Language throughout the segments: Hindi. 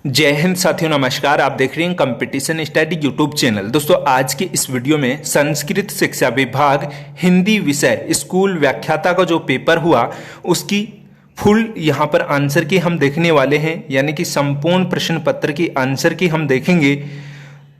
जय हिंद साथियों, नमस्कार। आप देख रहे हैं कंपटीशन स्टडी यूट्यूब चैनल। दोस्तों, आज के इस वीडियो में संस्कृत शिक्षा विभाग हिंदी विषय स्कूल व्याख्याता का जो पेपर हुआ उसकी फुल यहाँ पर आंसर की हम देखने वाले हैं, यानी कि संपूर्ण प्रश्न पत्र की आंसर की हम देखेंगे।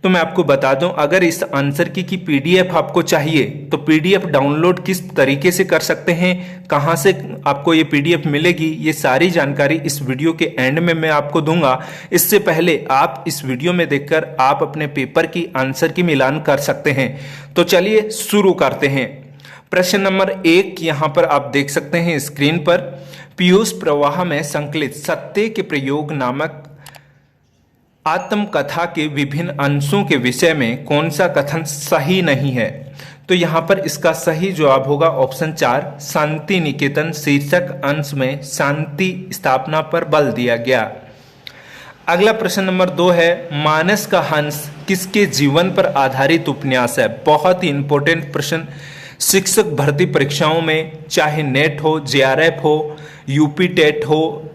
तो मैं आपको बता दूं, अगर इस आंसर की पीडीएफ आपको चाहिए तो पीडीएफ डाउनलोड किस तरीके से कर सकते हैं, कहां से आपको ये पीडीएफ मिलेगी, ये सारी जानकारी इस वीडियो के एंड में मैं आपको दूंगा। इससे पहले आप इस वीडियो में देखकर आप अपने पेपर की आंसर की मिलान कर सकते हैं। तो चलिए शुरू करते हैं। प्रश्न नंबर 1 यहां पर आप देख सकते हैं स्क्रीन पर। पीयूष प्रवाह में संकलित सत्य के प्रयोग नामक आत्मकथा के विभिन्न अंशों के विषय में कौन सा कथन सही नहीं है? तो यहां पर इसका सही जवाब होगा ऑप्शन 4, शांति निकेतन शीर्षक अंश में शांति स्थापना पर बल दिया गया। अगला प्रश्न नंबर 2 है, मानस का हंस किसके जीवन पर आधारित उपन्यास है? बहुत ही इंपॉर्टेंट प्रश्न शिक्षक भर्ती परीक्षाओं में, चाहे नेट हो, जेआरएफ हो, यूपी टेट हो,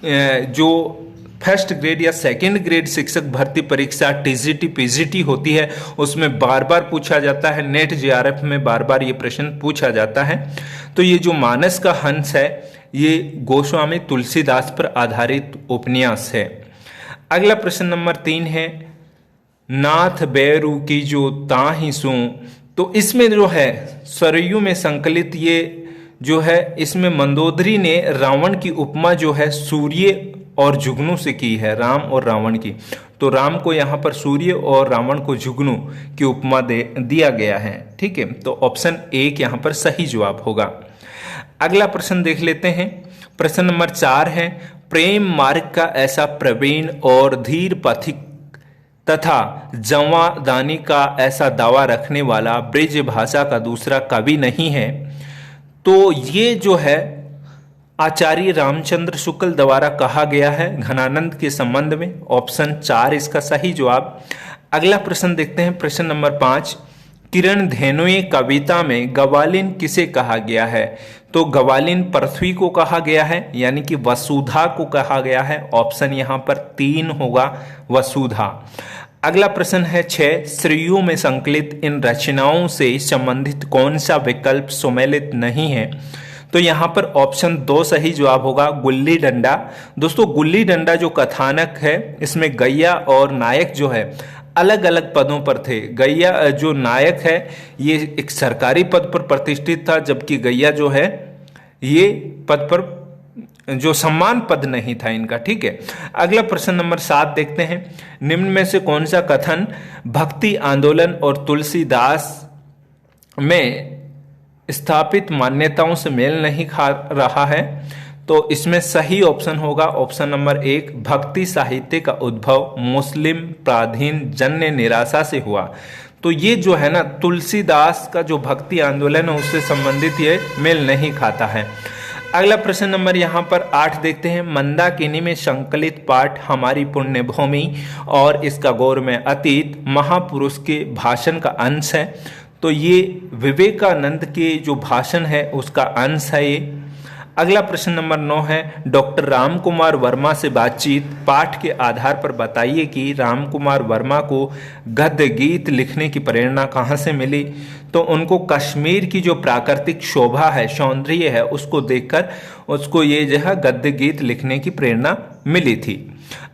जो फर्स्ट ग्रेड या सेकंड ग्रेड शिक्षक भर्ती परीक्षा टीजीटी पीजीटी होती है उसमें बार बार पूछा जाता है। नेट जेआरएफ में बार बार ये प्रश्न पूछा जाता है। तो ये जो मानस का हंस है ये गोस्वामी तुलसीदास पर आधारित उपन्यास है। अगला प्रश्न नंबर 3 है, नाथ बैरू की जो ताहि सू। तो इसमें जो है सरयू में संकलित ये जो है, इसमें मंदोदरी ने रावण की उपमा जो है सूर्य और जुगनू से की है, राम और रावण की। तो राम को यहाँ पर सूर्य और रावण को जुगनू की उपमा दिया गया है। ठीक है, तो ऑप्शन 1 यहाँ पर सही जवाब होगा। अगला प्रश्न देख लेते हैं। प्रश्न नंबर 4 है, प्रेम मार्ग का ऐसा प्रवीण और धीर पथिक तथा जवादानी का ऐसा दावा रखने वाला ब्रज भाषा का दूसरा कवि नहीं है। तो ये जो है आचार्य रामचंद्र शुक्ल द्वारा कहा गया है घनानंद के संबंध में। ऑप्शन 4 इसका सही जवाब। अगला प्रश्न देखते हैं। प्रश्न नंबर 5, किरण धेनुए कविता में गवालिन किसे कहा गया है? तो गवालिन पृथ्वी को कहा गया है, यानी कि वसुधा को कहा गया है। ऑप्शन यहाँ पर 3 होगा, वसुधा। अगला प्रश्न है 6, श्रेयों में संकलित इन रचनाओं से संबंधित कौन सा विकल्प सुमेलित नहीं है? तो यहाँ पर ऑप्शन 2 सही जवाब होगा, गुल्ली डंडा। दोस्तों, गुल्ली डंडा जो कथानक है इसमें गैया और नायक जो है अलग अलग पदों पर थे। गैया जो नायक है ये एक सरकारी पद पर प्रतिष्ठित था, जबकि गैया जो है ये पद पर जो सम्मान पद नहीं था इनका। ठीक है, अगला प्रश्न नंबर 7 देखते हैं। निम्न में से कौन सा कथन भक्ति आंदोलन और तुलसीदास में स्थापित मान्यताओं से मेल नहीं खा रहा है? तो इसमें सही ऑप्शन होगा ऑप्शन नंबर 1, भक्ति साहित्य का उद्भव मुस्लिम प्राधीन जन्य निराशा से हुआ। तो ये जो है ना, तुलसीदास का जो भक्ति आंदोलन है उससे संबंधित ये मेल नहीं खाता है। अगला प्रश्न नंबर यहाँ पर 8 देखते हैं। मंदाकिनी में संकलित पाठ हमारी पुण्य भूमि और इसका गौर में अतीत महापुरुष के भाषण का अंश है। तो ये विवेकानंद के जो भाषण है उसका अंश है ये। अगला प्रश्न नंबर 9 है, डॉक्टर राम कुमार वर्मा से बातचीत। पाठ के आधार पर बताइए कि राम कुमार वर्मा को गद्य गीत लिखने की प्रेरणा कहाँ से मिली? तो उनको कश्मीर की जो प्राकृतिक शोभा है, सौंदर्य है, उसको देखकर उसको ये जो है गद्य गीत लिखने की प्रेरणा मिली थी।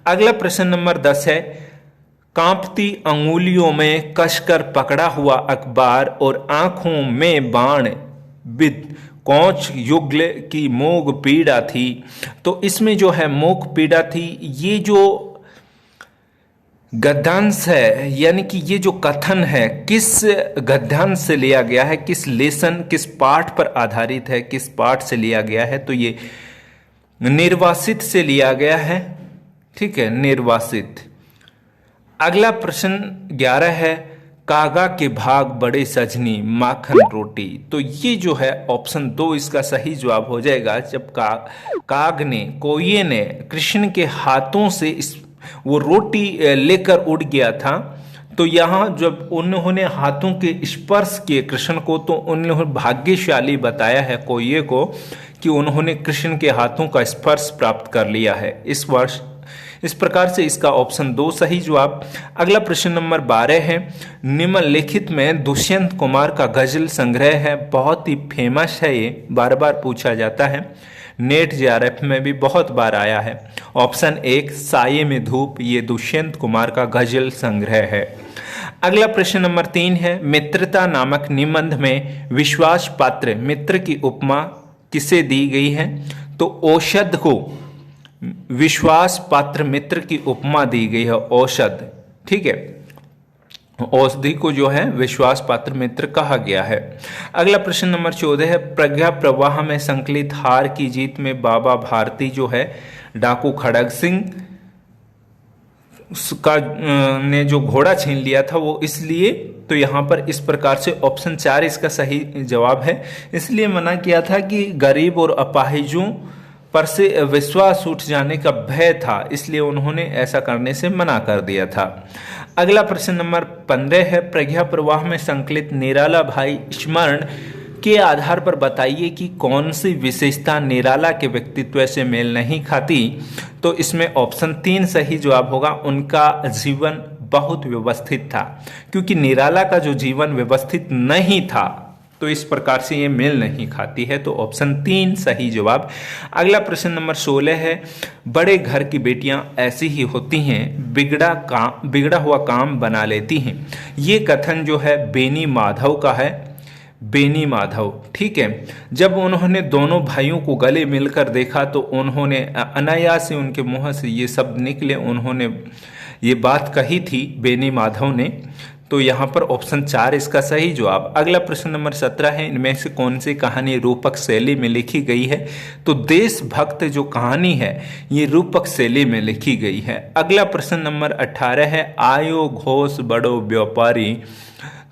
अगला प्रश्न नंबर 10 है, कांपती अंगुलियों में कसकर पकड़ा हुआ अखबार और आंखों में बाण विद कौच युगल की मोग पीड़ा थी। तो इसमें जो है मोग पीड़ा थी, ये जो गद्यांश है, यानी कि ये जो कथन है किस गद्यांश से लिया गया है, किस लेसन किस पाठ पर आधारित है, किस पाठ से लिया गया है? तो ये निर्वासित से लिया गया है। ठीक है, निर्वासित। अगला प्रश्न 11 है, कागा के भाग बड़े सजनी माखन रोटी। तो ये जो है ऑप्शन 2 इसका सही जवाब हो जाएगा। जब काग ने, कोये ने कृष्ण के हाथों से वो रोटी लेकर उड़ गया था, तो यहाँ जब उन्होंने हाथों के स्पर्श किए कृष्ण को, तो उन्होंने भाग्यशाली बताया है कोये को कि उन्होंने कृष्ण के हाथों का स्पर्श प्राप्त कर लिया है। इस वर्ष इस प्रकार से इसका ऑप्शन 2 सही जवाब। अगला प्रश्न नंबर 12 है, निम्नलिखित में दुष्यंत कुमार का गजल संग्रह है, बहुत ही फेमस है, ये बार बार पूछा जाता है, नेट जेआरएफ में भी बहुत बार आया है। ऑप्शन 1 साये में धूप, ये दुष्यंत कुमार का गजल संग्रह है। अगला प्रश्न नंबर 3 है, मित्रता नामक निबंध में विश्वास पात्र मित्र की उपमा किसे दी गई है? तो औषध को विश्वास पात्र मित्र की उपमा दी गई है, औषध, ठीक है, औषधि को जो है विश्वास पात्र मित्र कहा गया है। अगला प्रश्न नंबर 14 है, प्रज्ञा प्रवाह में संकलित हार की जीत में बाबा भारती जो है डाकू खड़ग सिंह का ने जो घोड़ा छीन लिया था वो इसलिए, तो यहाँ पर इस प्रकार से ऑप्शन 4 इसका सही जवाब है। इसलिए मना किया था कि गरीब और अपाहिजों पर से विश्वास उठ जाने का भय था, इसलिए उन्होंने ऐसा करने से मना कर दिया था। अगला प्रश्न नंबर 15 है, प्रज्ञा प्रवाह में संकलित निराला भाई स्मरण के आधार पर बताइए कि कौन सी विशेषता निराला के व्यक्तित्व से मेल नहीं खाती? तो इसमें ऑप्शन 3 सही जवाब होगा, उनका जीवन बहुत व्यवस्थित था, क्योंकि निराला का जो जीवन व्यवस्थित नहीं था तो इस प्रकार से ये मेल नहीं खाती है, तो ऑप्शन 3 सही जवाब। अगला प्रश्न नंबर 16 है, बड़े घर की बेटियां ऐसी ही होती हैं, बिगड़ा हुआ काम बना लेती हैं। ये कथन जो है बेनी माधव का है, बेनी माधव, ठीक है। जब उन्होंने दोनों भाइयों को गले मिलकर देखा तो उन्होंने अनायास से उनके मुंह से ये शब्द निकले, उन्होंने ये बात कही थी बेनी माधव ने, तो यहाँ पर ऑप्शन 4 इसका सही जवाब। अगला प्रश्न नंबर 17 है, इनमें से कौन सी कहानी रूपक शैली में लिखी गई है? तो देशभक्त जो कहानी है ये रूपक शैली में लिखी गई है। अगला प्रश्न नंबर 18 है, आयो घोष बड़ो व्यापारी,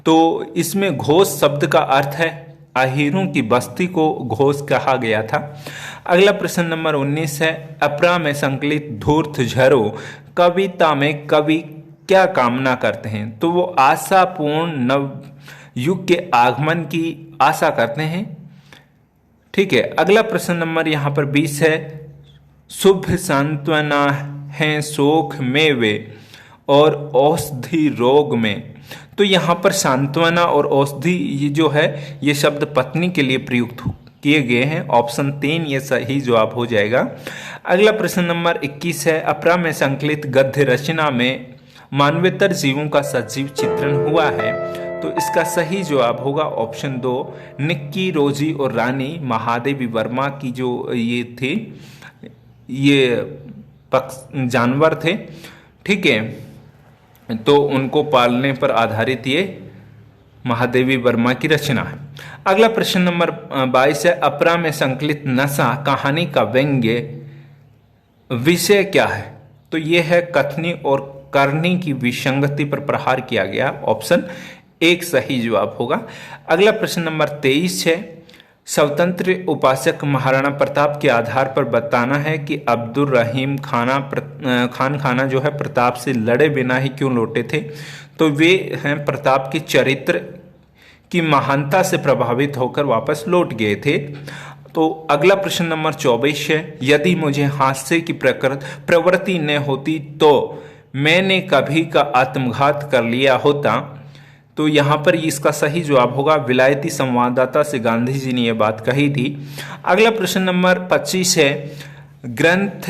तो इसमें घोष शब्द का अर्थ है अहीरों की बस्ती को घोष कहा गया था। अगला प्रश्न नंबर 19 है, अपरा में संकलित धूर्त झरो कविता में कवि क्या कामना करते हैं? तो वो आशापूर्ण नव युग के आगमन की आशा करते हैं, ठीक है। अगला प्रश्न नंबर यहाँ पर 20 है, शुभ सांत्वना है शोक में वे और औषधि रोग में, तो यहाँ पर सांत्वना और औषधि ये जो है ये शब्द पत्नी के लिए प्रयुक्त किए गए हैं, ऑप्शन 3 ये सही जवाब हो जाएगा। अगला प्रश्न नंबर 21 है, अपरा में संकलित गद्य रचना में मानवेतर जीवों का सजीव चित्रण हुआ है, तो इसका सही जवाब होगा ऑप्शन 2, निक्की रोजी और रानी महादेवी वर्मा की जो ये थे, ये जानवर थे, ठीक है, तो उनको पालने पर आधारित ये महादेवी वर्मा की रचना है। अगला प्रश्न नंबर 22 है, अपरा में संकलित नशा कहानी का व्यंग्य विषय क्या है? तो ये है कथनी और करनी की विसंगति पर प्रहार किया गया, ऑप्शन 1 सही जवाब होगा। अगला प्रश्न नंबर 23 है, स्वतंत्र उपासक महाराणा प्रताप के आधार पर बताना है कि अब्दुल रहीम खाना जो है प्रताप से लड़े बिना ही क्यों लौटे थे? तो वे हैं प्रताप के चरित्र की महानता से प्रभावित होकर वापस लौट गए थे। तो अगला प्रश्न नंबर 24 है, यदि मुझे हास्य की प्रवृत्ति न होती तो मैंने कभी का आत्मघात कर लिया होता, तो यहाँ पर इसका सही जवाब होगा, विलायती संवाददाता से गांधी जी ने यह बात कही थी। अगला प्रश्न नंबर 25 है, ग्रंथ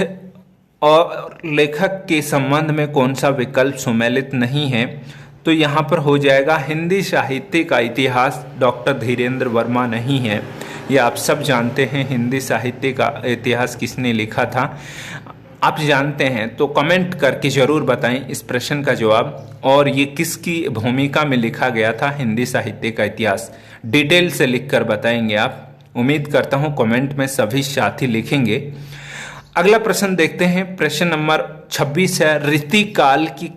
और लेखक के संबंध में कौन सा विकल्प सुमेलित नहीं है? तो यहाँ पर हो जाएगा हिंदी साहित्य का इतिहास डॉक्टर धीरेन्द्र वर्मा नहीं है, ये आप सब जानते हैं हिंदी साहित्य का इतिहास किसने लिखा था, आप जानते हैं तो कमेंट करके ज़रूर बताएं इस प्रश्न का जवाब, और ये किसकी भूमिका में लिखा गया था हिंदी साहित्य का इतिहास, डिटेल से लिखकर बताएंगे आप। उम्मीद करता हूं कमेंट में सभी साथी लिखेंगे। अगला प्रश्न देखते हैं, प्रश्न नंबर 26 है, रीतिकाल की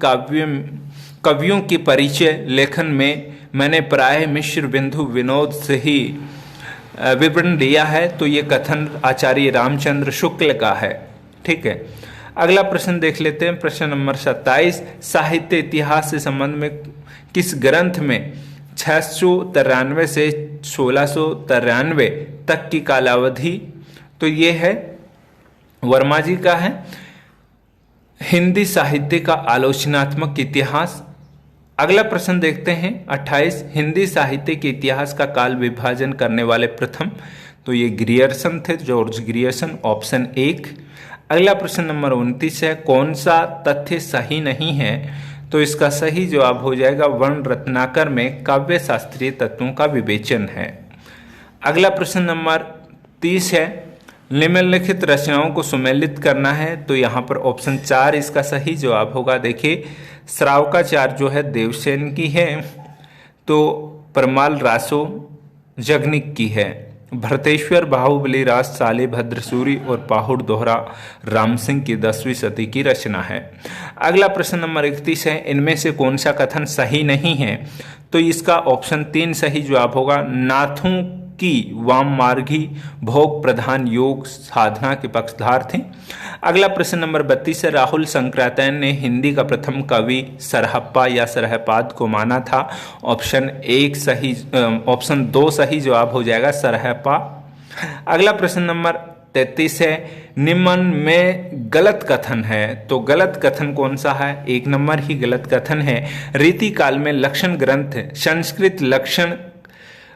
कवियों के परिचय लेखन में मैंने प्राय मिश्र बिंदु विनोद से ही विवरण दिया है, तो ये कथन आचार्य रामचंद्र शुक्ल का है, ठीक है। अगला प्रश्न देख लेते हैं, प्रश्न नंबर 27, साहित्य इतिहास से संबंध में किस ग्रंथ में 693 से 1693 तक की कालावधि, तो ये है वर्मा जी का है हिंदी साहित्य का आलोचनात्मक इतिहास। अगला प्रश्न देखते हैं 28, हिंदी साहित्य के इतिहास का काल विभाजन करने वाले प्रथम, तो ये ग्रियर्सन थे, जॉर्ज ग्रियर्सन, ऑप्शन 1। अगला प्रश्न नंबर 29 है, कौन सा तथ्य सही नहीं है, तो इसका सही जवाब हो जाएगा वर्ण रत्नाकर में काव्य शास्त्रीय तत्वों का विवेचन है। अगला प्रश्न नंबर 30 है, निम्नलिखित रचनाओं को सुमेलित करना है, तो यहाँ पर ऑप्शन 4 इसका सही जवाब होगा। देखिए श्रावकाचार जो है देवसेन की है, तो परमाल रासो जगनिक की है। भरतेश्वर बाहुबली रास साले भद्रसूरी और पाहुड़ दोहरा राम सिंह की 10वीं सदी की रचना है। अगला प्रश्न नंबर 31 है, इनमें से कौन सा कथन सही नहीं है, तो इसका ऑप्शन 3 सही जवाब होगा। नाथों की वाम मार्गी भोग प्रधान योग साधना के पक्षधार थे। अगला प्रश्न नंबर 32 है, राहुल शंकराचार्य ने हिंदी का प्रथम कवि सरहप्पा या सरहपाद को माना था। ऑप्शन 2 सही जवाब हो जाएगा, सरहप्पा। अगला प्रश्न नंबर 33 है, निम्न में गलत कथन है, तो गलत कथन कौन सा है, 1 नंबर ही गलत कथन है। रीति काल में लक्षण ग्रंथ संस्कृत लक्षण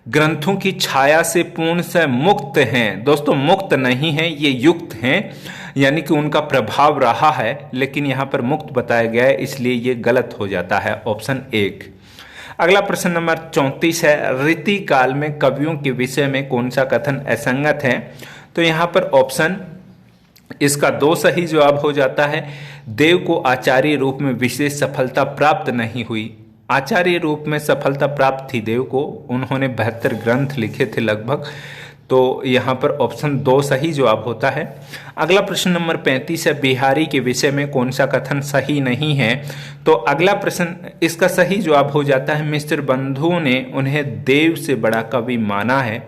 ग्रंथों की छाया से पूर्ण से मुक्त हैं। दोस्तों मुक्त नहीं है, ये युक्त हैं, यानी कि उनका प्रभाव रहा है, लेकिन यहाँ पर मुक्त बताया गया है, इसलिए ये गलत हो जाता है, ऑप्शन 1। अगला प्रश्न नंबर 34 है, रीति काल में कवियों के विषय में कौन सा कथन असंगत है, तो यहाँ पर ऑप्शन इसका 2 सही जवाब हो जाता है। देव को आचार्य रूप में विशेष सफलता प्राप्त नहीं हुई। आचार्य रूप में सफलता प्राप्त थी देव को, उन्होंने 72 ग्रंथ लिखे थे लगभग, तो यहाँ पर ऑप्शन 2 सही जवाब होता है। अगला प्रश्न नंबर 35 है, बिहारी के विषय में कौन सा कथन सही नहीं है, तो अगला प्रश्न इसका सही जवाब हो जाता है, मिस्र बंधुओं ने उन्हें देव से बड़ा कवि माना है,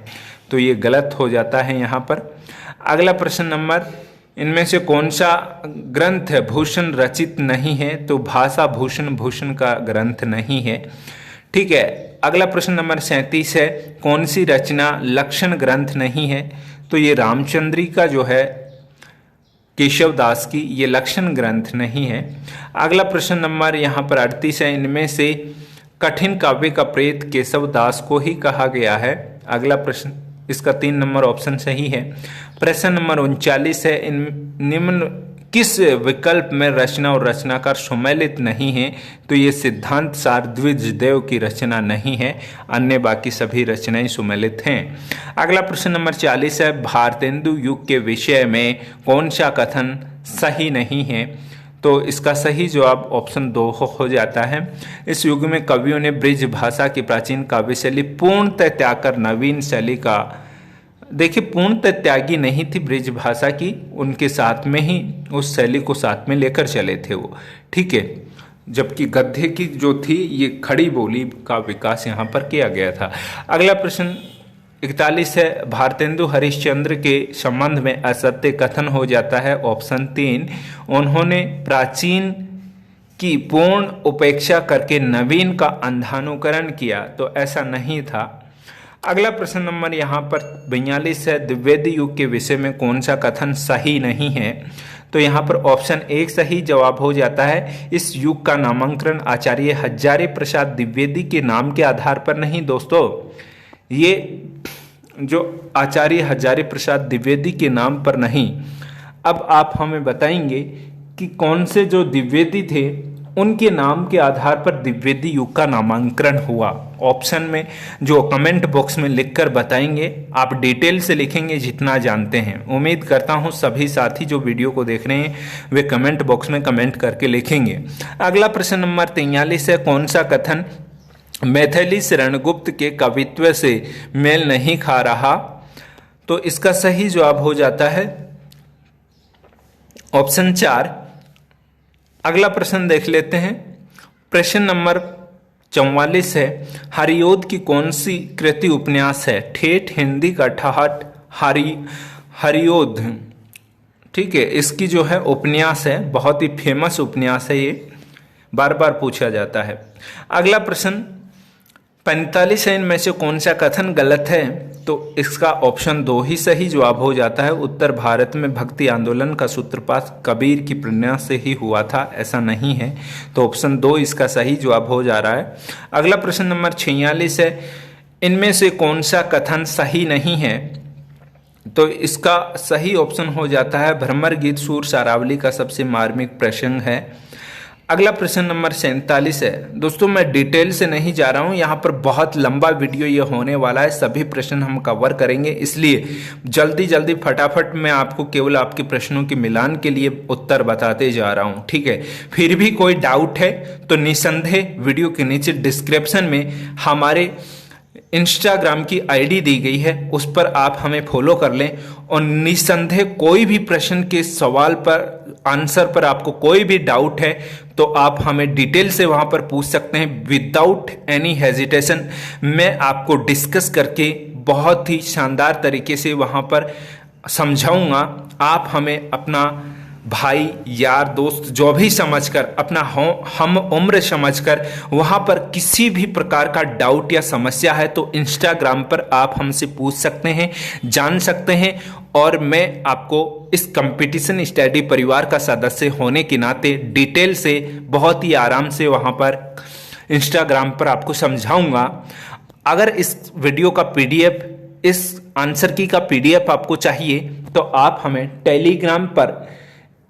तो ये गलत हो जाता है यहाँ पर। अगला प्रश्न नंबर, इनमें से कौन सा ग्रंथ भूषण रचित नहीं है, तो भाषा भूषण का ग्रंथ नहीं है। ठीक है। अगला प्रश्न नंबर 37 है, कौन सी रचना लक्षण ग्रंथ नहीं है, तो ये रामचंद्री का जो है केशव दास की, ये लक्षण ग्रंथ नहीं है। अगला प्रश्न नंबर यहाँ पर 38 है, इनमें से कठिन काव्य का प्रेत केशव दास को ही कहा गया है। अगला प्रश्न, इसका 3 नंबर ऑप्शन सही है। प्रश्न नंबर 39 है, इन निम्न किस विकल्प में रचना और रचनाकार सुमेलित नहीं है, तो ये सिद्धांत सार द्विजदेव की रचना नहीं है, अन्य बाकी सभी रचनाएं सुमेलित हैं। अगला प्रश्न नंबर 40 है, भारतेंदु युग के विषय में कौन सा कथन सही नहीं है, तो इसका सही जवाब ऑप्शन 2 हो जाता है। इस युग में कवियों ने ब्रिज भाषा की प्राचीन काव्य शैली पूर्णतः त्याग कर नवीन शैली का, देखिए पूर्णतः त्यागी नहीं थी ब्रिज भाषा की, उनके साथ में ही उस शैली को साथ में लेकर चले थे वो, ठीक है। जबकि गद्य की जो थी ये खड़ी बोली का विकास यहाँ पर किया गया था। अगला प्रश्न 41 है, भारतेंदु हरिश्चंद्र के संबंध में असत्य कथन हो जाता है। ऑप्शन 3, उन्होंने प्राचीन की पूर्ण उपेक्षा करके नवीन का अंधानुकरण किया, तो ऐसा नहीं था। अगला प्रश्न नंबर यहाँ पर 42 है, द्विवेदी युग के विषय में कौन सा कथन सही नहीं है, तो यहाँ पर ऑप्शन 1 सही जवाब हो जाता है। इस युग का नामांकन आचार्य हजारे प्रसाद द्विवेदी के नाम के आधार पर नहीं दोस्तों, ये जो आचार्य हजारे प्रसाद द्विवेदी के नाम पर नहीं। अब आप हमें बताएंगे कि कौन से जो द्विवेदी थे उनके नाम के आधार पर द्विवेदी युग का नामांकन हुआ। ऑप्शन में जो कमेंट बॉक्स में लिखकर बताएंगे, आप डिटेल से लिखेंगे जितना जानते हैं। उम्मीद करता हूं सभी साथी जो वीडियो को देख रहे हैं वे कमेंट बॉक्स में कमेंट करके लिखेंगे। अगला प्रश्न नंबर 43 है, कौन सा कथन मैथिली शरणगुप्त के कवित्व से मेल नहीं खा रहा, तो इसका सही जवाब हो जाता है ऑप्शन 4। अगला प्रश्न देख लेते हैं। प्रश्न नंबर 44 है, हरिओद की कौन सी कृति उपन्यास है। ठेठ हिंदी का ठहाट हरिओद, ठीक है, इसकी जो है उपन्यास है, बहुत ही फेमस उपन्यास है, ये बार बार पूछा जाता है। अगला प्रश्न 45 है, इनमें से कौन सा कथन गलत है, तो इसका ऑप्शन 2 ही सही जवाब हो जाता है। उत्तर भारत में भक्ति आंदोलन का सूत्रपात कबीर की प्रेरणा से ही हुआ था, ऐसा नहीं है। तो ऑप्शन 2 इसका सही जवाब हो जा रहा है। अगला प्रश्न नंबर 46 है, इनमें से कौन सा कथन सही नहीं है? तो इसका सही ऑप्शन हो जाता है भ्रमर गीत सूर सारावली का सबसे मार्मिक प्रसंग है। अगला प्रश्न नंबर 47 है। दोस्तों मैं डिटेल से नहीं जा रहा हूं, यहाँ पर बहुत लंबा वीडियो ये होने वाला है, सभी प्रश्न हम कवर करेंगे, इसलिए जल्दी जल्दी फटाफट मैं आपको केवल आपके प्रश्नों के मिलान के लिए उत्तर बताते जा रहा हूं, ठीक है। फिर भी कोई डाउट है तो निसंदेह वीडियो के नीचे डिस्क्रिप्शन में हमारे इंस्टाग्राम की आईडी दी गई है, उस पर आप हमें फॉलो कर लें और निसंदेह कोई भी प्रश्न के सवाल पर आंसर पर आपको कोई भी डाउट है तो आप हमें डिटेल से वहां पर पूछ सकते हैं। विदाउट एनी हेजिटेशन मैं आपको डिस्कस करके बहुत ही शानदार तरीके से वहां पर समझाऊंगा। आप हमें अपना भाई यार दोस्त जो भी समझकर, अपना हम उम्र समझकर वहां पर किसी भी प्रकार का डाउट या समस्या है तो इंस्टाग्राम पर आप हमसे पूछ सकते हैं, जान सकते हैं। और मैं आपको इस कंपटीशन स्टडी परिवार का सदस्य होने के नाते डिटेल से बहुत ही आराम से वहां पर इंस्टाग्राम पर आपको समझाऊंगा। अगर इस वीडियो का पीडीएफ, इस आंसर की का पीडीएफ आपको चाहिए तो आप हमें टेलीग्राम पर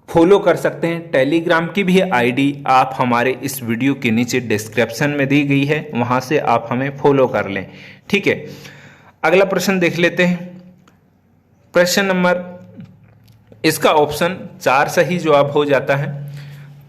फॉलो कर सकते हैं। टेलीग्राम की भी आईडी आप हमारे इस वीडियो के नीचे डिस्क्रिप्शन में दी गई है, वहां से आप हमें फॉलो कर लें, ठीक है। अगला प्रश्न देख लेते हैं। प्रश्न नंबर, इसका ऑप्शन 4 सही जवाब हो जाता है।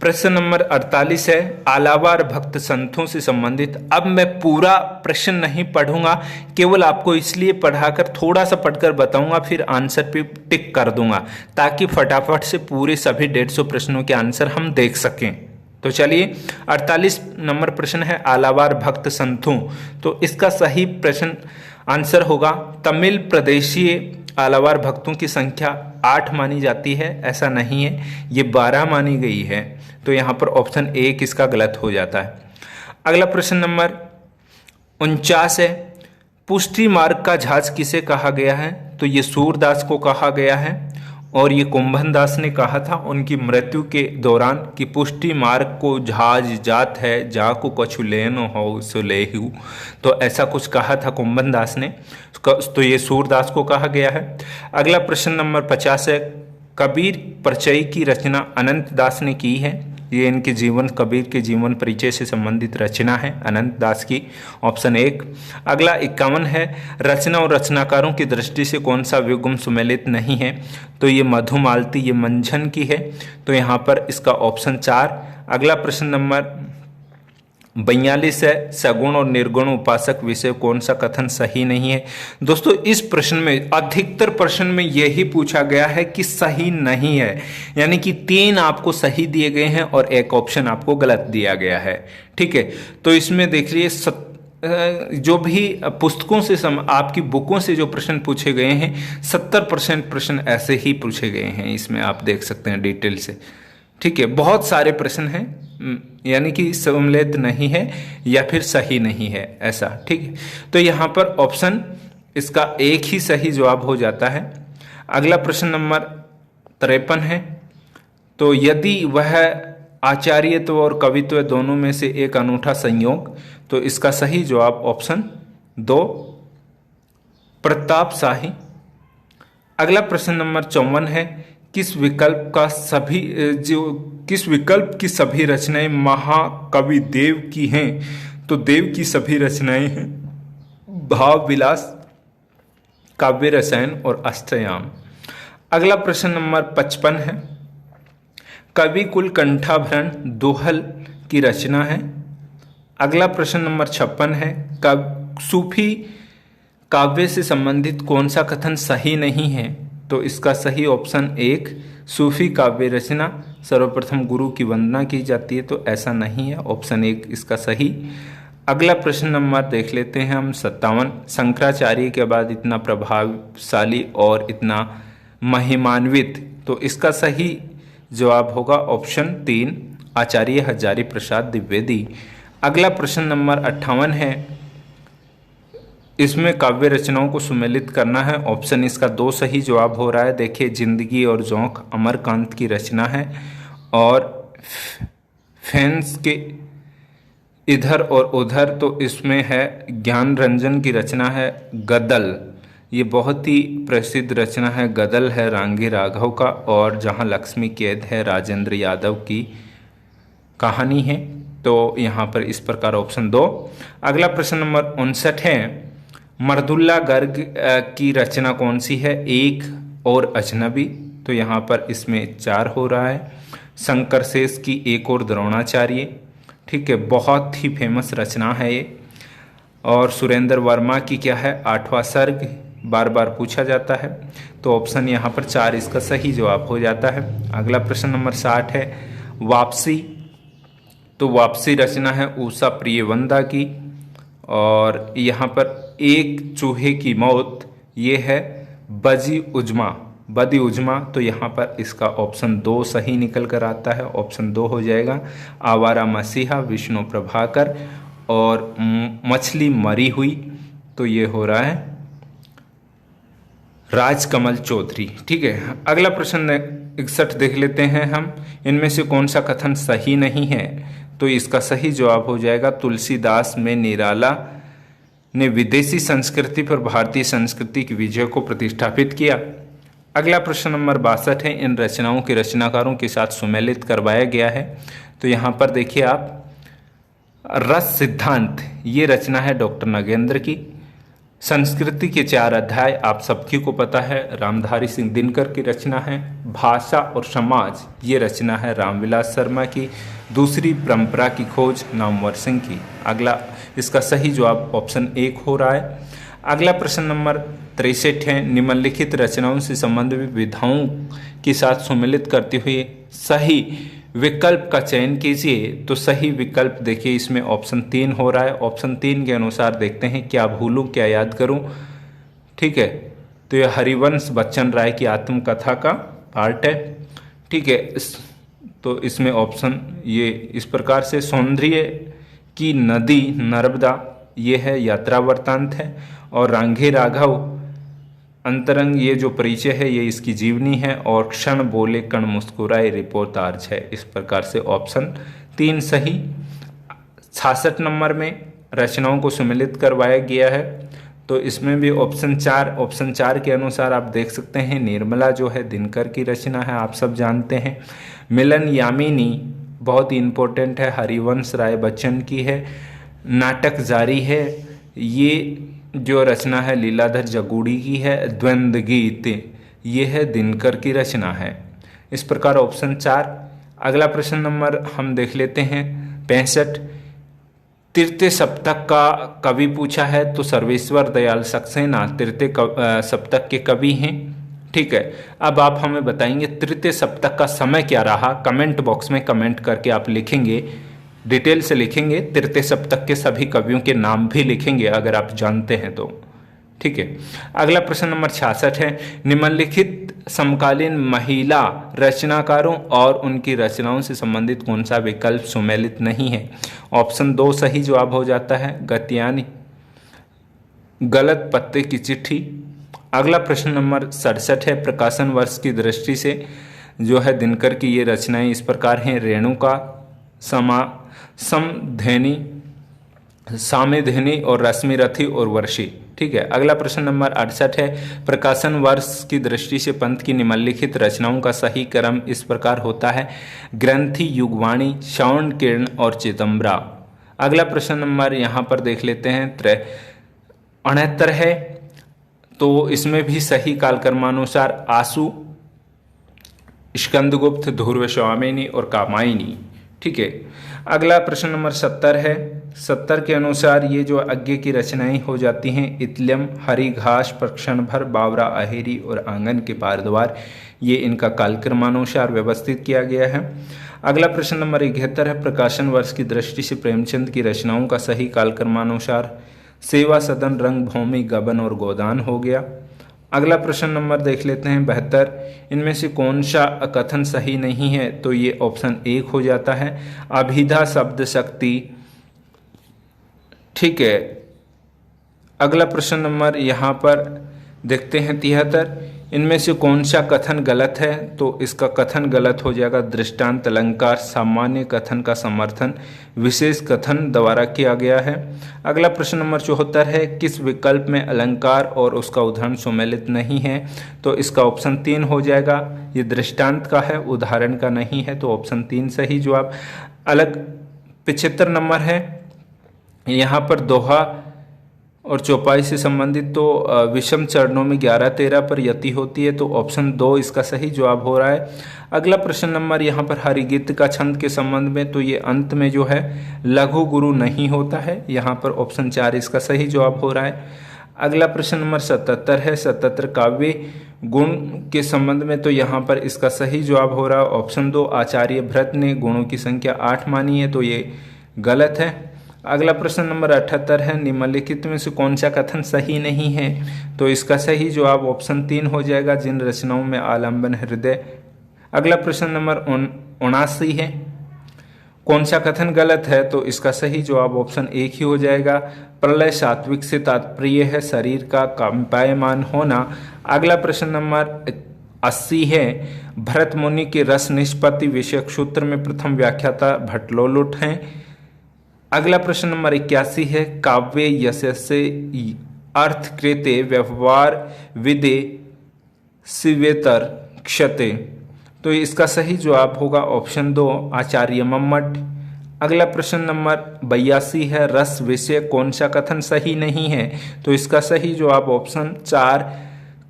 प्रश्न नंबर 48 है, आलावार भक्त संतों से संबंधित। अब मैं पूरा प्रश्न नहीं पढ़ूंगा, केवल आपको इसलिए पढ़ाकर थोड़ा सा पढ़कर बताऊंगा, फिर आंसर पे टिक कर दूंगा ताकि फटाफट से पूरे सभी 150 प्रश्नों के आंसर हम देख सकें। तो चलिए 48 नंबर प्रश्न है, आलावार भक्त संतों। तो इसका सही प्रश्न आंसर होगा तमिल प्रदेशीय आलावार भक्तों की संख्या 8 मानी जाती है, ऐसा नहीं है, ये 12 मानी गई है। तो यहाँ पर ऑप्शन 1 इसका गलत हो जाता है। अगला प्रश्न नंबर 49 है, पुष्टि मार्ग का जहाज किसे कहा गया है? तो ये सूरदास को कहा गया है और ये कुंभन दास ने कहा था उनकी मृत्यु के दौरान कि पुष्टि मार्ग को जहाज जात है, जा को कछु लेन हो सो लेहु। तो ऐसा कुछ कहा था कुंभन दास ने, तो ये सूरदास को कहा गया है। अगला प्रश्न नंबर 50 है, कबीर परिचय की रचना अनंत दास ने की है। ये इनके जीवन, कबीर के जीवन परिचय से संबंधित रचना है अनंत दास की, ऑप्शन 1। अगला 51 है, रचना और रचनाकारों की दृष्टि से कौन सा विगम सुमेलित नहीं है? तो ये मधुमालती, ये मंझन की है, तो यहाँ पर इसका ऑप्शन 4। अगला प्रश्न नंबर 42 है, सगुण और निर्गुण उपासक विषय कौन सा कथन सही नहीं है? दोस्तों इस प्रश्न में अधिकतर प्रश्न में यही पूछा गया है कि सही नहीं है, यानी कि 3 आपको सही दिए गए हैं और 1 ऑप्शन आपको गलत दिया गया है, ठीक है। तो इसमें देख लीजिए जो भी पुस्तकों से आपकी बुकों से जो प्रश्न पूछे गए हैं 70% प्रश्न ऐसे ही पूछे गए हैं, इसमें आप देख सकते हैं डिटेल से, ठीक है। बहुत सारे प्रश्न हैं, यानी कि सम्मिलित नहीं है या फिर सही नहीं है ऐसा, ठीक है। तो यहाँ पर ऑप्शन इसका 1 ही सही जवाब हो जाता है। अगला प्रश्न नंबर 53 है, तो यदि वह आचार्यत्व और कवित्व दोनों में से एक अनूठा संयोग, तो इसका सही जवाब ऑप्शन 2 प्रताप शाही। अगला प्रश्न नंबर 54 है, किस विकल्प की सभी रचनाएं महाकवि देव की हैं? तो देव की सभी रचनाएं हैं भाव विलास, काव्य रसायन और अष्टयाम। अगला प्रश्न नंबर 55 है, कवि कुल कंठाभरण दोहल की रचना है। अगला प्रश्न नंबर 56 है, सूफी काव्य से संबंधित कौन सा कथन सही नहीं है? तो इसका सही ऑप्शन 1, सूफी काव्य रचना सर्वप्रथम गुरु की वंदना की जाती है, तो ऐसा नहीं है, ऑप्शन 1 इसका सही। अगला प्रश्न नंबर देख लेते हैं हम 57, शंकराचार्य के बाद इतना प्रभावशाली और इतना महिमान्वित, तो इसका सही जवाब होगा ऑप्शन 3, आचार्य हजारी प्रसाद द्विवेदी। अगला प्रश्न नंबर 58 है, इसमें काव्य रचनाओं को सुमेलित करना है। ऑप्शन इसका 2 सही जवाब हो रहा है। देखिए, जिंदगी और जोंक अमरकांत की रचना है, और फैंस के इधर और उधर तो इसमें है ज्ञान रंजन की रचना है। गदल, ये बहुत ही प्रसिद्ध रचना है। गदल है रांगी राघव का, और जहां लक्ष्मी कैद है राजेंद्र यादव की कहानी है। तो यहाँ पर इस प्रकार ऑप्शन 2। अगला प्रश्न नंबर 59 है, मर्दुल्ला गर्ग की रचना कौन सी है? एक और अजनबी, तो यहाँ पर इसमें 4 हो रहा है। शंकर शेष की एक और द्रोणाचार्य, ठीक है, बहुत ही फेमस रचना है ये। और सुरेंद्र वर्मा की क्या है? 8वां सर्ग, बार बार पूछा जाता है। तो ऑप्शन यहाँ पर 4 इसका सही जवाब हो जाता है। अगला प्रश्न नंबर 60 है, वापसी, तो वापसी रचना है उषा प्रियवंदा की। और यहाँ पर एक चूहे की मौत, ये है बदी उजमा, तो यहाँ पर इसका ऑप्शन 2 सही निकल कर आता है। ऑप्शन 2 हो जाएगा। आवारा मसीहा विष्णु प्रभाकर, और मछली मरी हुई, तो ये हो रहा है राजकमल चौधरी, ठीक है। अगला प्रश्न 61 देख लेते हैं हम, इनमें से कौन सा कथन सही नहीं है? तो इसका सही जवाब हो जाएगा, तुलसीदास में निराला ने विदेशी संस्कृति पर भारतीय संस्कृति की विजय को प्रतिष्ठापित किया। अगला प्रश्न नंबर 62 है, इन रचनाओं के रचनाकारों के साथ सुमेलित करवाया गया है। तो यहाँ पर देखिए आप, रस सिद्धांत, ये रचना है डॉक्टर नगेंद्र की। संस्कृति के 4 अध्याय आप सबकी को पता है, रामधारी सिंह दिनकर की रचना है। भाषा और समाज, ये रचना है रामविलास शर्मा की। दूसरी परंपरा की खोज नामवर सिंह की। अगला इसका सही जवाब ऑप्शन 1 हो रहा है। अगला प्रश्न नंबर 63 है, निम्नलिखित रचनाओं से संबंधित विधाओं के साथ सुमेलित करते हुए सही विकल्प का चयन कीजिए। तो सही विकल्प देखिए, इसमें ऑप्शन 3 हो रहा है। ऑप्शन 3 के अनुसार देखते हैं, क्या भूलूं क्या याद करूं, ठीक है। तो यह हरिवंश बच्चन राय की आत्मकथा का पार्ट है, ठीक है। तो इसमें ऑप्शन ये इस प्रकार से, सौंदर्य की नदी नर्मदा, ये है यात्रा वृत्तांत है। और रांगे राघव अंतरंग, ये जो परिचय है ये इसकी जीवनी है। और क्षण बोले कण मुस्कुराए रिपोर्टार्ज है। इस प्रकार से ऑप्शन 3 सही। 66 नंबर में रचनाओं को सम्मिलित करवाया गया है। तो इसमें भी ऑप्शन 4 के अनुसार आप देख सकते हैं, निर्मला जो है दिनकर की रचना है, आप सब जानते हैं। मिलन यामिनी बहुत ही इंपॉर्टेंट है, हरिवंश राय बच्चन की है। नाटक जारी है, ये जो रचना है लीलाधर जगूड़ी की है। द्वंद्व गीत, ये है दिनकर की रचना है। इस प्रकार ऑप्शन 4। अगला प्रश्न नंबर हम देख लेते हैं 65। तृतीय सप्तक का कवि पूछा है, तो सर्वेश्वर दयाल सक्सेना तृतीय सप्तक के कवि हैं, ठीक है। अब आप हमें बताएंगे तृतीय सप्तक का समय क्या रहा। कमेंट बॉक्स में कमेंट करके आप लिखेंगे, डिटेल से लिखेंगे। तृतीय सप्तक के सभी कवियों के नाम भी लिखेंगे अगर आप जानते हैं तो, ठीक है। अगला प्रश्न नंबर 66 है, निम्नलिखित समकालीन महिला रचनाकारों और उनकी रचनाओं से संबंधित कौन सा विकल्प सुमेलित नहीं है। ऑप्शन 2 सही जवाब हो जाता है, गतियानी, गलत पत्ते की चिट्ठी। अगला प्रश्न नंबर 67 है, प्रकाशन वर्ष की दृष्टि से जो है दिनकर की ये रचनाएं इस प्रकार हैं, रेणुका, समधेनी, सामेधेनी और रश्मिरथी और वर्षी, ठीक है। अगला प्रश्न नंबर 68 है, प्रकाशन वर्ष की दृष्टि से पंत की निम्नलिखित रचनाओं का सही क्रम इस प्रकार होता है, ग्रंथि, युगवाणी, श्रवण किरण और चिदंबरा। अगला प्रश्न नंबर यहाँ पर देख लेते हैं 69 है, तो इसमें भी सही कालक्रमानुसार आशु, स्कंदगुप्त, ध्रुवस्वामिनी और कामायनी, ठीक है। अगला प्रश्न नंबर 70 है, 70 के अनुसार ये जो आगे की रचनाएं हो जाती हैं, इतलम, हरी घास, प्रक्षण भर, बावरा, अहेरी और आंगन के पारद्वार, ये इनका कालक्रमानुसार व्यवस्थित किया गया है। अगला प्रश्न नंबर 71 है, प्रकाशन वर्ष की दृष्टि से प्रेमचंद की रचनाओं का सही कालक्रमानुसार सेवा सदन, रंग भूमि, गबन और गोदान हो गया। अगला प्रश्न नंबर देख लेते हैं 72, इनमें से कौन सा कथन सही नहीं है। तो ये ऑप्शन 1 हो जाता है, अभिधा शब्द शक्ति, ठीक है। अगला प्रश्न नंबर यहाँ पर देखते हैं 73। इनमें से कौन सा कथन गलत है? तो इसका कथन गलत हो जाएगा दृष्टांत अलंकार सामान्य कथन का समर्थन विशेष कथन द्वारा किया गया है। अगला प्रश्न नंबर 74 है, किस विकल्प में अलंकार और उसका उदाहरण सम्मिलित नहीं है? तो इसका ऑप्शन 3 हो जाएगा। ये दृष्टांत का है, उदाहरण का नहीं है, तो ऑप्शन 3 सही जवाब। अलग 75 नंबर है, यहाँ पर दोहा और चौपाई से संबंधित, तो विषम चरणों में 11-13 पर यति होती है, तो ऑप्शन 2 इसका सही जवाब हो रहा है। अगला प्रश्न नंबर यहाँ पर हरिगीत का छंद के संबंध में, तो ये अंत में जो है लघु गुरु नहीं होता है, यहाँ पर ऑप्शन 4 इसका सही जवाब हो रहा है। अगला प्रश्न नंबर 77 है, 77 काव्य गुण के संबंध में, तो यहाँ पर इसका सही जवाब हो रहा है ऑप्शन 2 आचार्य भरत ने गुणों की संख्या 8 मानी है, तो ये गलत है। अगला प्रश्न नंबर 78 है, निम्नलिखित में से कौन सा कथन सही नहीं है? तो इसका सही जवाब ऑप्शन 3 हो जाएगा, जिन रचनाओं में आलम्बन हृदय। अगला प्रश्न नंबर 79 है, कौन सा कथन गलत है? तो इसका सही जवाब ऑप्शन 1 ही हो जाएगा, प्रलय सात्विक से तात्पर्य है शरीर का कंपायमान होना। अगला प्रश्न नंबर 80 है, भरत मुनि के रस निष्पत्ति विषयक सूत्र में प्रथम व्याख्याता भट्टलोलुट हैं। अगला प्रश्न नंबर 81 है, काव्य यशसे अर्थ कृते व्यवहार विदे शिवेतर क्षते, तो इसका सही जवाब होगा ऑप्शन 2 आचार्य मम्मट। अगला प्रश्न नंबर 82 है, रस विषय कौन सा कथन सही नहीं है? तो इसका सही जवाब ऑप्शन 4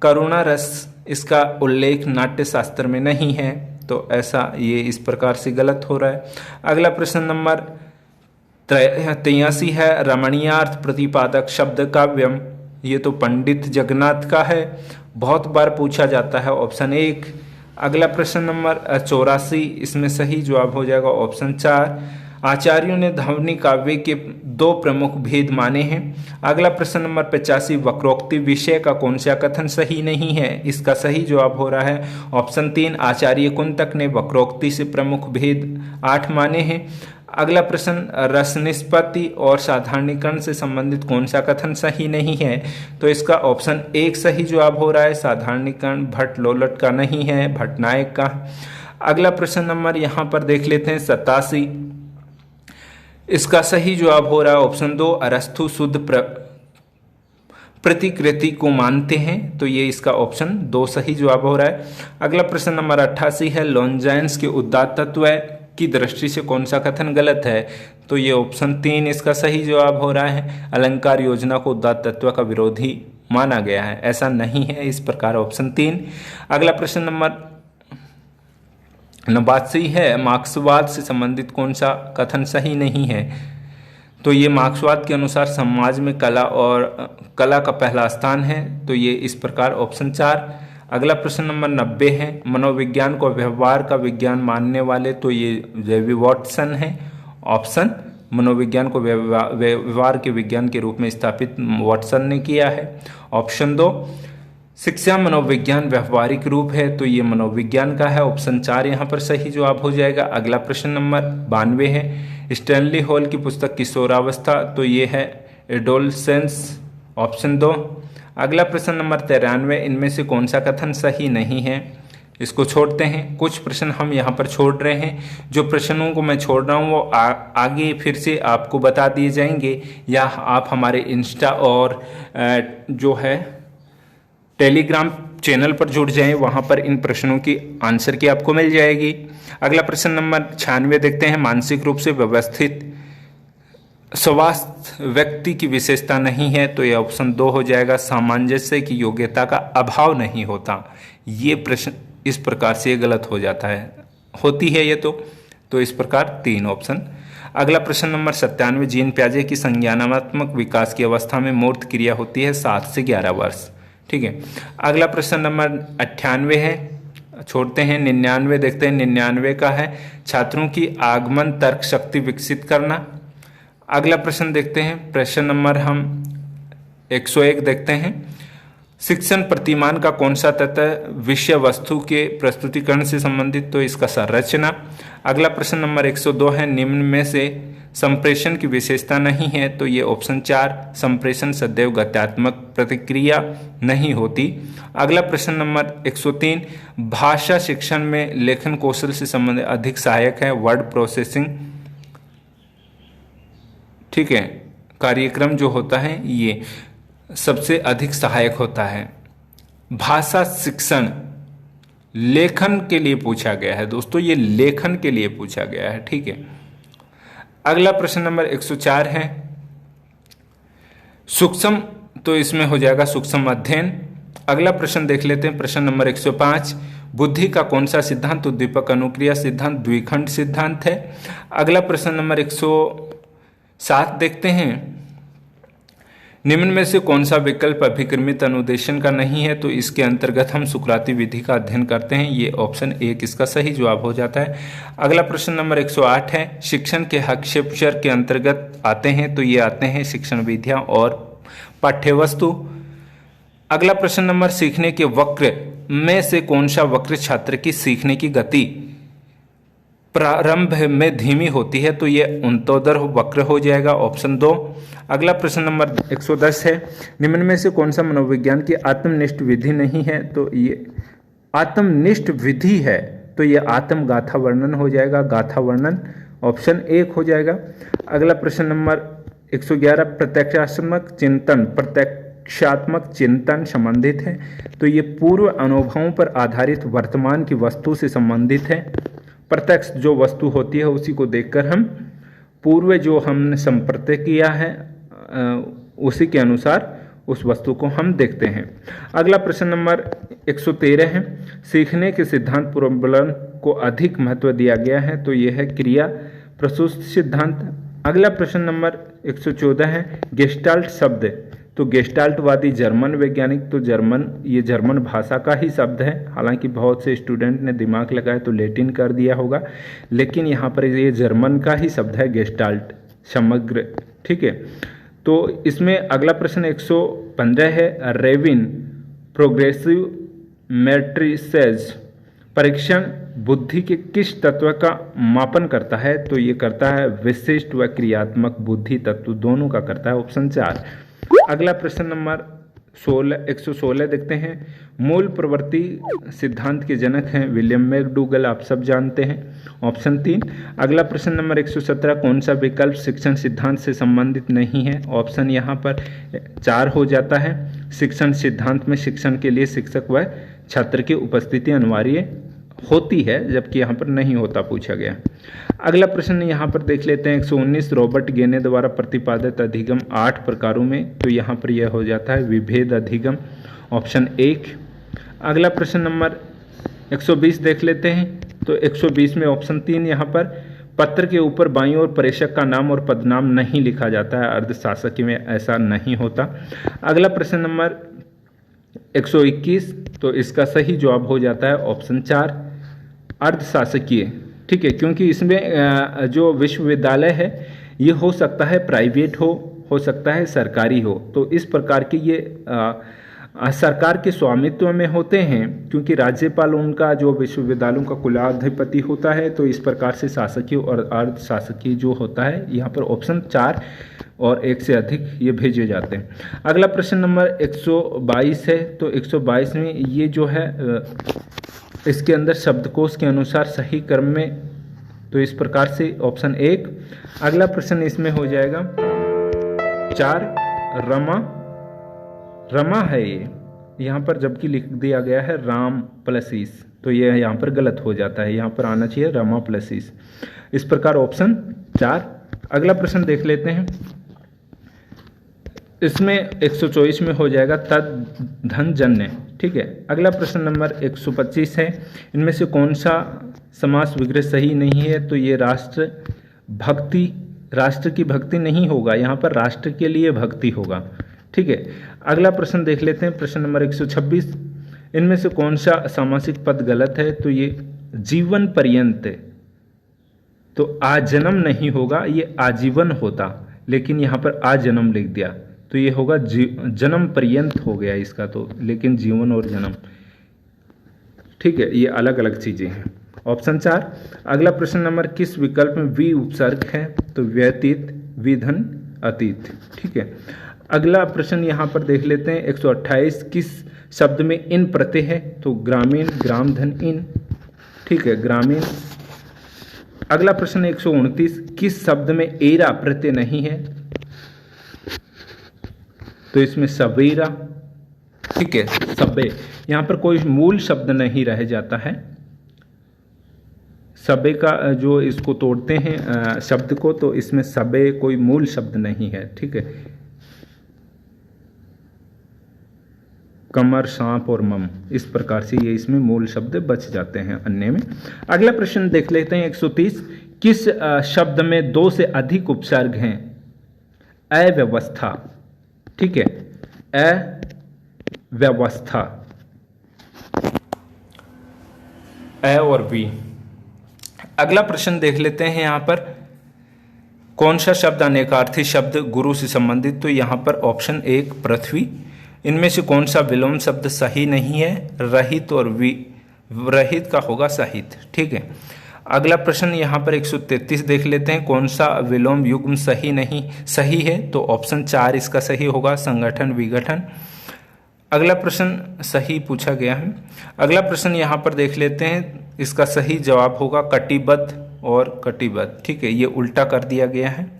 करुणा रस, इसका उल्लेख नाट्य शास्त्र में नहीं है, तो ऐसा ये इस प्रकार से गलत हो रहा है। अगला प्रश्न नंबर 83 है, रमणीयार्थ प्रतिपादक शब्द काव्यम, ये तो पंडित जगन्नाथ का है, बहुत बार पूछा जाता है, ऑप्शन 1। अगला प्रश्न नंबर 84, इसमें सही जवाब हो जाएगा ऑप्शन 4 आचार्यों ने ध्वनि काव्य के 2 प्रमुख भेद माने हैं। अगला प्रश्न नंबर 85, वक्रोक्ति विषय का कौन सा कथन सही नहीं है? इसका सही जवाब हो रहा है ऑप्शन 3 आचार्य कुंतक ने वक्रोक्ति से प्रमुख भेद 8 माने हैं। अगला प्रश्न, रस निष्पत्ति और साधारणीकरण से संबंधित कौन सा कथन सही नहीं है? तो इसका ऑप्शन 1 सही जवाब हो रहा है, साधारणीकरण भट्टलोलट का नहीं है, भट्टनायक का। अगला प्रश्न नंबर यहाँ पर देख लेते हैं 87, इसका सही जवाब हो रहा है ऑप्शन 2 अरस्तु शुद्ध प्रतिकृति को मानते हैं, तो ये इसका ऑप्शन 2 सही जवाब हो रहा है। अगला प्रश्न नंबर 88 है, लॉन्जाइन्स के उदात्त तत्व की दृष्टि से कौन सा कथन गलत है? तो ये ऑप्शन 3 इसका सही जवाब हो रहा है, अलंकार योजना को उदात्त तत्व का विरोधी माना गया है, ऐसा नहीं है, इस प्रकार ऑप्शन 3। अगला प्रश्न नंबर 89 है, मार्क्सवाद से संबंधित कौन सा कथन सही नहीं है? तो ये मार्क्सवाद के अनुसार समाज में कला का पहला स्थान है, तो ये इस प्रकार ऑप्शन 4। अगला प्रश्न नंबर 90 है, मनोविज्ञान को व्यवहार का विज्ञान मानने वाले, तो ये जेवी वॉटसन है, ऑप्शन मनोविज्ञान को व्यवहार के विज्ञान के रूप में स्थापित वॉटसन ने किया है, ऑप्शन 2। शिक्षा मनोविज्ञान व्यवहारिक रूप है, तो ये मनोविज्ञान का है, ऑप्शन 4 यहाँ पर सही जवाब हो जाएगा। अगला प्रश्न नंबर 92 है, स्टैनली हॉल की पुस्तक किशोरावस्था, तो ये है एडोलसेंस, ऑप्शन 2। अगला प्रश्न नंबर 93, इनमें से कौन सा कथन सही नहीं है? इसको छोड़ते हैं, कुछ प्रश्न हम यहाँ पर छोड़ रहे हैं, जो प्रश्नों को मैं छोड़ रहा हूँ वो आगे फिर से आपको बता दिए जाएंगे, या आप हमारे इंस्टा और जो है टेलीग्राम चैनल पर जुड़ जाएं, वहाँ पर इन प्रश्नों की आंसर की आपको मिल जाएगी। अगला प्रश्न नंबर 96 देखते हैं, मानसिक रूप से व्यवस्थित स्वास्थ्य व्यक्ति की विशेषता नहीं है, तो यह ऑप्शन 2 हो जाएगा, सामंजस्य की योग्यता का अभाव नहीं होता। ये प्रश्न इस प्रकार से गलत हो जाता है, होती है ये तो इस प्रकार 3 ऑप्शन। अगला प्रश्न नंबर 97, जीन प्याजे की संज्ञानात्मक विकास की अवस्था में मूर्त क्रिया होती है 7 से 11 वर्ष, ठीक है। अगला प्रश्न नंबर 98 है, छोड़ते हैं। 99 देखते हैं, 99 का है, छात्रों की आगमन तर्क शक्ति विकसित करना। अगला प्रश्न देखते हैं, प्रश्न नंबर हम 101 देखते हैं, शिक्षण प्रतिमान का कौन सा तत्व विषय वस्तु के प्रस्तुतिकरण से संबंधित, तो इसका संरचना। अगला प्रश्न नंबर 102 है, निम्न में से संप्रेषण की विशेषता नहीं है, तो ये ऑप्शन 4 संप्रेषण सदैव गत्यात्मक प्रतिक्रिया नहीं होती। अगला प्रश्न नंबर 103, भाषा शिक्षण में लेखन कौशल से संबंधित अधिक सहायक है वर्ड प्रोसेसिंग, ठीक है, कार्यक्रम जो होता है ये सबसे अधिक सहायक होता है। भाषा शिक्षण लेखन के लिए पूछा गया है दोस्तों, ये लेखन के लिए पूछा गया है, ठीक है। अगला प्रश्न नंबर 104 है सूक्ष्म, तो इसमें हो जाएगा सूक्ष्म अध्ययन। अगला प्रश्न देख लेते हैं, प्रश्न नंबर 105, बुद्धि का कौन सा सिद्धांत उद्दीपक अनुक्रिया सिद्धांत द्विखंड सिद्धांत है। अगला प्रश्न नंबर 107 देखते हैं, निम्न में से कौन सा विकल्प अभिक्रमित अनुदेशन का नहीं है, तो इसके अंतर्गत हम सुकराती विधि का अध्ययन करते हैं, ये ऑप्शन 1 इसका सही जवाब हो जाता है। अगला प्रश्न नंबर 108 है शिक्षण के हस्तक्षेप के अंतर्गत आते हैं, तो ये आते हैं शिक्षण विधियां और पाठ्यवस्तु। अगला प्रश्न नंबर सीखने के वक्र में से कौन सा वक्र छात्र की सीखने की गति प्रारंभ में धीमी होती है, तो ये अंत्योदय वक्र हो जाएगा, ऑप्शन 2। अगला प्रश्न नंबर 110 है निम्न में से कौन सा मनोविज्ञान की आत्मनिष्ठ विधि नहीं है, तो ये आत्मनिष्ठ विधि है, तो ये आत्म गाथा वर्णन हो जाएगा, गाथा वर्णन ऑप्शन 1 हो जाएगा। अगला प्रश्न नंबर 111 प्रत्यक्षात्मक चिंतन संबंधित है, तो ये पूर्व अनुभवों पर आधारित वर्तमान की वस्तु से संबंधित है। प्रत्यक्ष जो वस्तु होती है उसी को देखकर हम पूर्व जो हमने संपर्क किया है उसी के अनुसार उस वस्तु को हम देखते हैं। अगला प्रश्न नंबर 113 है सीखने के सिद्धांत प्रबलन को अधिक महत्व दिया गया है, तो यह है क्रिया प्रसूति सिद्धांत। अगला प्रश्न नंबर 114 है गेस्टाल्ट शब्द, तो गेस्टाल्टवादी जर्मन वैज्ञानिक, तो ये जर्मन भाषा का ही शब्द है, हालांकि बहुत से स्टूडेंट ने दिमाग लगाया तो लैटिन कर दिया होगा, लेकिन यहाँ पर ये जर्मन का ही शब्द है गेस्टाल्ट समग्र, ठीक है। तो इसमें अगला प्रश्न 115 है रेविन प्रोग्रेसिव मैट्रिसेस परीक्षण बुद्धि के किस तत्व का मापन करता है, तो ये करता है विशिष्ट व क्रियात्मक बुद्धि तत्व दोनों का करता है, ऑप्शन 4। अगला प्रश्न नंबर 116 देखते हैं मूल प्रवृत्ति सिद्धांत के जनक हैं विलियम मैकडूगल, आप सब जानते हैं, ऑप्शन 3। अगला प्रश्न नंबर 117 कौन सा विकल्प शिक्षण सिद्धांत से संबंधित नहीं है, ऑप्शन यहाँ पर 4 हो जाता है। शिक्षण सिद्धांत में शिक्षण के लिए शिक्षक व छात्र की उपस्थिति अनिवार्य होती है, जबकि यहाँ पर नहीं होता पूछा गया। अगला प्रश्न यहाँ पर देख लेते हैं 119 रॉबर्ट गेने द्वारा प्रतिपादित अधिगम 8 प्रकारों में, तो यहाँ पर यह हो जाता है विभेद अधिगम, ऑप्शन 1। अगला प्रश्न नंबर 120 देख लेते हैं, तो 120 में ऑप्शन 3 यहाँ पर पत्र के ऊपर बाईं ओर प्रेषक का नाम और पदनाम नहीं लिखा जाता है, अर्धशासकी में ऐसा नहीं होता। अगला प्रश्न नंबर 121, तो इसका सही जवाब हो जाता है ऑप्शन 4 अर्धशासकीय, ठीक है, क्योंकि इसमें जो विश्वविद्यालय है ये हो सकता है प्राइवेट हो सकता है सरकारी हो, तो इस प्रकार के ये सरकार के स्वामित्व में होते हैं, क्योंकि राज्यपाल उनका जो विश्वविद्यालयों का कुलाधिपति होता है, तो इस प्रकार से शासकीय और अर्धशासकीय जो होता है यहाँ पर ऑप्शन 4 और 1 से अधिक ये भेजे जाते हैं। अगला प्रश्न नंबर 122 है, तो 122 में ये जो है इसके अंदर शब्दकोश के अनुसार सही क्रम में, तो इस प्रकार से ऑप्शन 1। अगला प्रश्न इसमें हो जाएगा 4 रमा है ये यहाँ पर, जबकि लिख दिया गया है राम प्लस ईस, तो ये यहाँ पर गलत हो जाता है, यहाँ पर आना चाहिए रमा प्लस ईस, इस प्रकार ऑप्शन 4। अगला प्रश्न देख लेते हैं, इसमें 124 में हो जाएगा तद धन जन्य, ठीक है। अगला प्रश्न नंबर 125 है इनमें से कौन सा समास विग्रह सही नहीं है, तो ये राष्ट्र की भक्ति नहीं होगा, यहाँ पर राष्ट्र के लिए भक्ति होगा, ठीक है। अगला प्रश्न देख लेते हैं, प्रश्न नंबर 126, इनमें से कौन सा सामासिक पद गलत है, तो ये जीवन पर्यंत, तो आजन्म नहीं होगा, ये आजीवन होता, लेकिन यहाँ पर आजन्म लिख दिया, तो ये होगा जन्म पर्यंत हो गया इसका, तो लेकिन जीवन और जन्म, ठीक है, ये अलग अलग चीज़ें हैं। ऑप्शन 4। अगला प्रश्न नंबर, किस विकल्प में वी उपसर्ग है? तो व्यतीत, विधन, अतीत। ठीक है। अगला प्रश्न यहाँ पर देख लेते हैं 128, किस शब्द में इन प्रत्यय है? तो ग्रामीण, ग्राम, धन, इन। ठीक है, ग्रामीण। अगला प्रश्न 129, किस शब्द में एरा प्रत्यय नहीं है? तो इसमें सवेरा। ठीक है, सबे। यहाँ पर कोई मूल शब्द नहीं रह जाता है। सबे का जो इसको तोड़ते हैं शब्द को, तो इसमें सबे कोई मूल शब्द नहीं है। ठीक है, कमर, सांप और मम, इस प्रकार से ये इसमें मूल शब्द बच जाते हैं अन्य में। अगला प्रश्न देख लेते हैं 130, किस शब्द में 2 से अधिक उपसर्ग हैं? अव्यवस्था। ठीक है, अव्यवस्था, अ और वी। अगला प्रश्न देख लेते हैं यहाँ पर, कौन सा शब्द अनेकार्थी शब्द गुरु से संबंधित? तो यहाँ पर ऑप्शन 1 पृथ्वी। इनमें से कौन सा विलोम शब्द सही नहीं है? रहित और रहित का होगा सहित। ठीक है। अगला प्रश्न यहाँ पर 133 देख लेते हैं, कौन सा विलोम युग्म सही है? तो ऑप्शन 4 इसका सही होगा, संगठन, विघटन। अगला प्रश्न सही पूछा गया है। अगला प्रश्न यहाँ पर देख लेते हैं, इसका सही जवाब होगा कटिबद्ध और कटिबद्ध। ठीक है, ये उल्टा कर दिया गया है,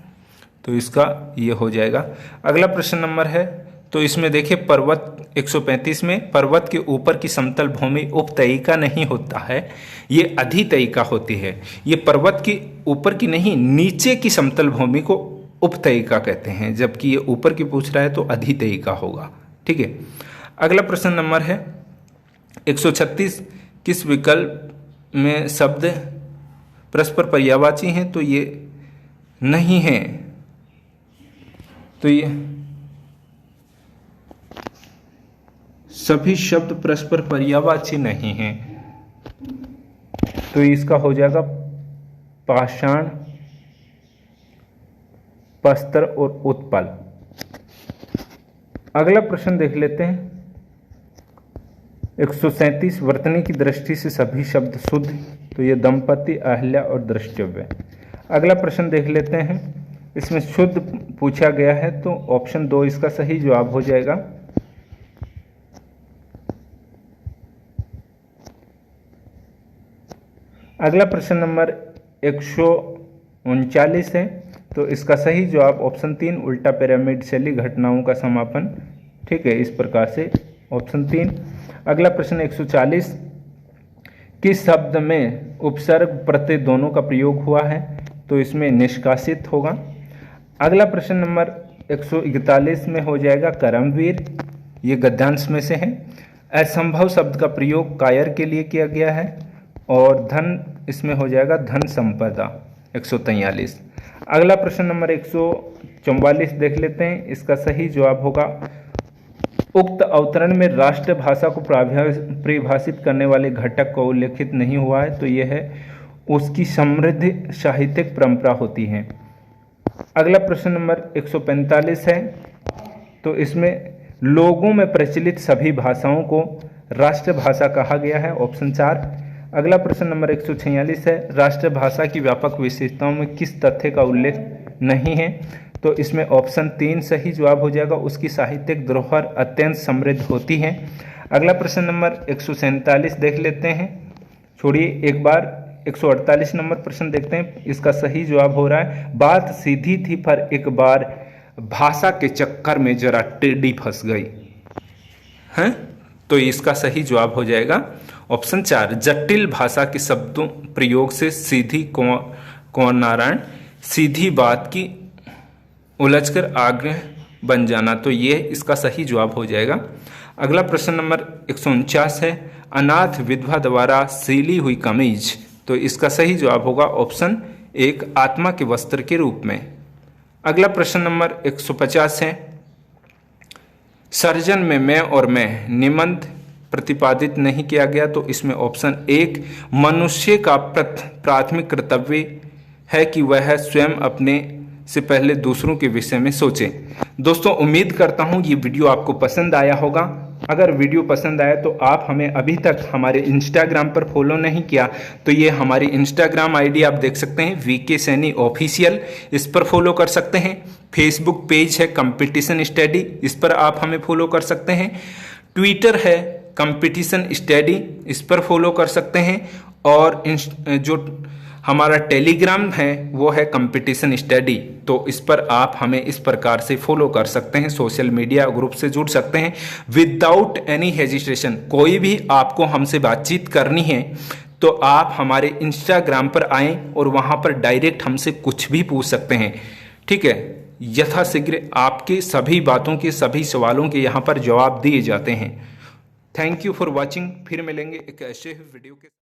तो इसका ये हो जाएगा। अगला प्रश्न नंबर है, तो इसमें देखिए पर्वत 135 में, पर्वत के ऊपर की समतल भूमि उपतयिका नहीं होता है, ये अधितयिका होती है। ये पर्वत की ऊपर की नहीं, नीचे की समतल भूमि को उपतयिका कहते हैं, जबकि ये ऊपर की पूछ रहा है तो अधितयिका होगा। ठीक है। अगला प्रश्न नंबर है 136, किस विकल्प में शब्द परस्पर पर्यायवाची हैं? तो ये नहीं है, तो ये सभी शब्द परस्पर पर्यायवाची नहीं हैं, तो इसका हो जाएगा पाषाण, पस्तर और उत्पल। अगला प्रश्न देख लेते हैं 137, वर्तनी की दृष्टि से सभी शब्द शुद्ध? तो ये दंपति, अहल्या और द्रष्टव्य। अगला प्रश्न देख लेते हैं, इसमें शुद्ध पूछा गया है, तो ऑप्शन 2 इसका सही जवाब हो जाएगा। अगला प्रश्न नंबर 139 है, तो इसका सही जवाब ऑप्शन 3, उल्टा पिरामिड शैली, घटनाओं का समापन। ठीक है, इस प्रकार से ऑप्शन 3। अगला प्रश्न 140, किस शब्द में उपसर्ग प्रत्यय दोनों का प्रयोग हुआ है? तो इसमें निष्कासित होगा। अगला प्रश्न नंबर 141 में हो जाएगा कर्मवीर, ये गद्यांश में से है। असंभव शब्द का प्रयोग कायर के लिए किया गया है, और धन इसमें हो जाएगा धन संपदा 143। अगला प्रश्न नंबर 144 देख लेते हैं, इसका सही जवाब होगा, उक्त अवतरण में राष्ट्रभाषा को परिभाषित करने वाले घटक को उल्लेखित नहीं हुआ है, तो यह है उसकी समृद्ध साहित्यिक परंपरा होती है। अगला प्रश्न नंबर 145 है, तो इसमें लोगों में प्रचलित सभी भाषाओं को राष्ट्रभाषा कहा गया है, ऑप्शन 4। अगला प्रश्न नंबर 146 है, राष्ट्रभाषा की व्यापक विशेषताओं में किस तथ्य का उल्लेख नहीं है? तो इसमें ऑप्शन 3 सही जवाब हो जाएगा, उसकी साहित्यिक धरोहर अत्यंत समृद्ध होती है। अगला प्रश्न नंबर 147 देख लेते हैं, छोड़िए एक बार 148 नंबर प्रश्न देखते हैं, इसका सही जवाब हो रहा है, बात सीधी थी पर एक बार भाषा के चक्कर में जरा टेढ़ी फंस गई है, तो इसका सही जवाब हो जाएगा ऑप्शन 4, जटिल भाषा के शब्दों प्रयोग से सीधी कुंवर नारायण, सीधी बात की उलझकर आगे बन जाना, तो ये इसका सही जवाब हो जाएगा। अगला प्रश्न नंबर 149 है, अनाथ विधवा द्वारा सिली हुई कमीज, तो इसका सही जवाब होगा ऑप्शन 1, आत्मा के वस्त्र के रूप में। अगला प्रश्न नंबर 150 है, सर्जन में मैं और मैं निबंध प्रतिपादित नहीं किया गया, तो इसमें ऑप्शन 1, मनुष्य का प्राथमिक कर्तव्य है कि वह स्वयं अपने से पहले दूसरों के विषय में सोचे। दोस्तों उम्मीद करता हूं ये वीडियो आपको पसंद आया होगा। अगर वीडियो पसंद आया तो आप हमें अभी तक हमारे इंस्टाग्राम पर फॉलो नहीं किया तो ये हमारी इंस्टाग्राम आईडी आप देख सकते हैं वीके सैनी ऑफिशियल, इस पर फॉलो कर सकते हैं। फेसबुक पेज है कंपटीशन स्टडी, इस पर आप हमें फॉलो कर सकते हैं। ट्विटर है कंपटीशन स्टडी, इस पर फॉलो कर सकते हैं। और जो हमारा टेलीग्राम है वो है कंपटीशन स्टडी, तो इस पर आप हमें इस प्रकार से फॉलो कर सकते हैं, सोशल मीडिया ग्रुप से जुड़ सकते हैं विदाउट एनी हेजिटेशन। कोई भी आपको हमसे बातचीत करनी है तो आप हमारे इंस्टाग्राम पर आएं और वहां पर डायरेक्ट हमसे कुछ भी पूछ सकते हैं, ठीक है। यथाशीघ्र आपके सभी बातों के, सभी सवालों के यहाँ पर जवाब दिए जाते हैं। Thank you for watching. फिर मिलेंगे एक ऐसे वीडियो के